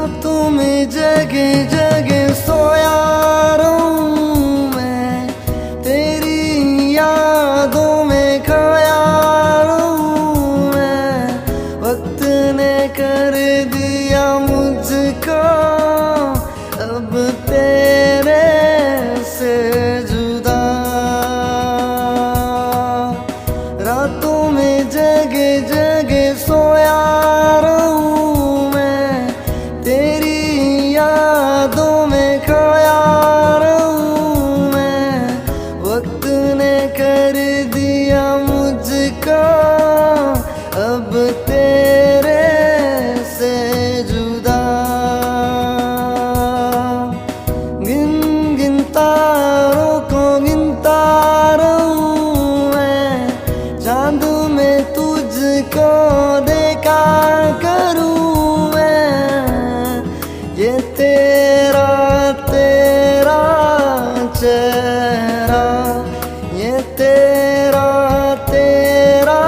रातों में जगे जगे सोया रहूं मैं, तेरी यादों में खोया रहूं मैं। वक्त ने कर दिया मुझको अब तेरे से जुदा। रातों में जगे जगे सोया रहूं मैं, तेरी यादों में खोया रहूं मैं। वक्त ने कर दिया मुझको अब तेरे से जुदा। गिन गिन तारों को गिनता रहूं मैं, चांद में तुझको देखा करूं मैं। ये तेरा तेरा चेहरा, ये तेरा तेरा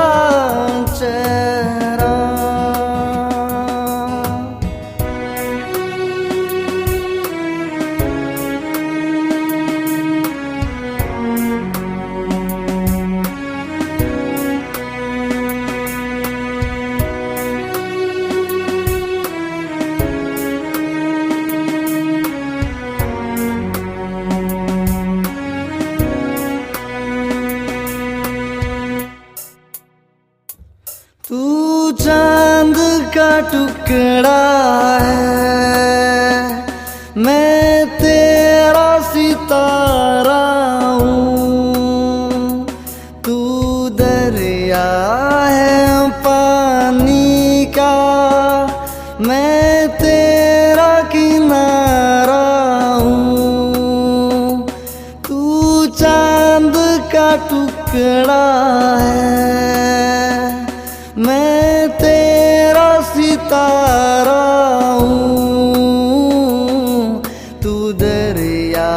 चेहरा। तू चांद का टुकड़ा है, मैं तेरा सितारा हूँ। तू दरिया है पानी का, मैं तेरा किनारा हूँ। तू चांद का टुकड़ा है, मैं तेरा सितारा हूँ। तू दरिया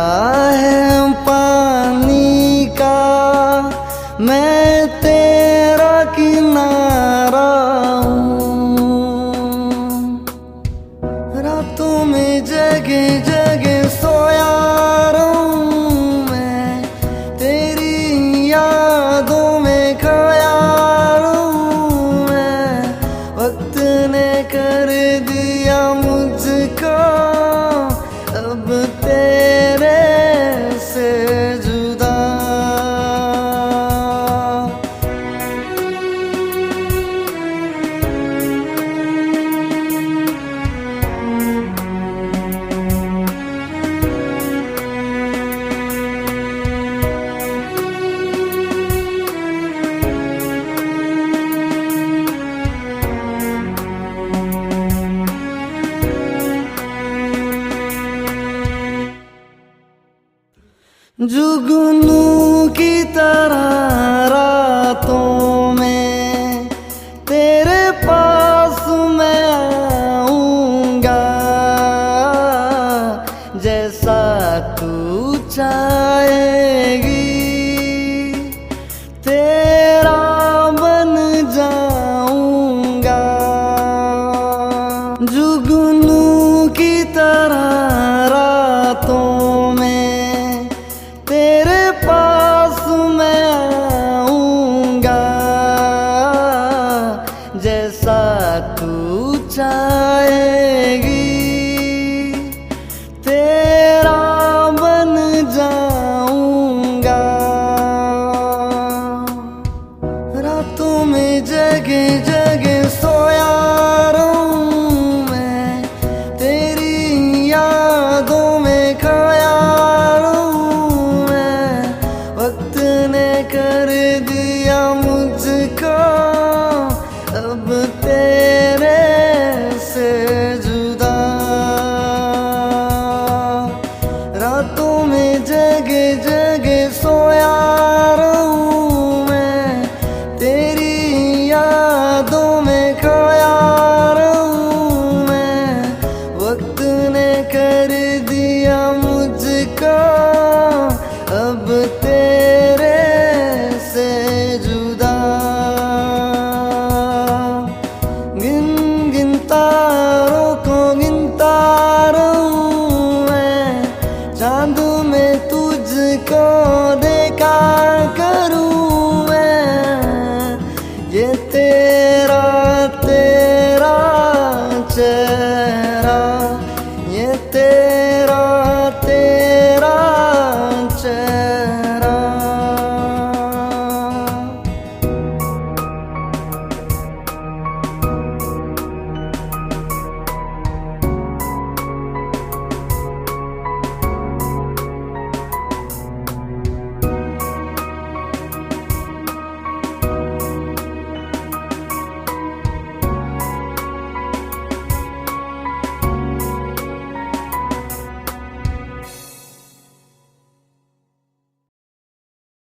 है पानी का, मैं तेरा किनारा हूँ। रातों में जगे जगे सोया रहूं मैं, तेरी यादों में खोया रहूं मैं। वक्त ने कर दिया मुझको अब तेरे से जुदा। जुगनू की तरह रातों में तेरे पास मैं आऊंगा, जैसा तू चाहेगी तेरा बन जाऊंगा। जुगनू की तरह रातों में तेरे पास मैं आऊंगा, जैसा तू चाहेगी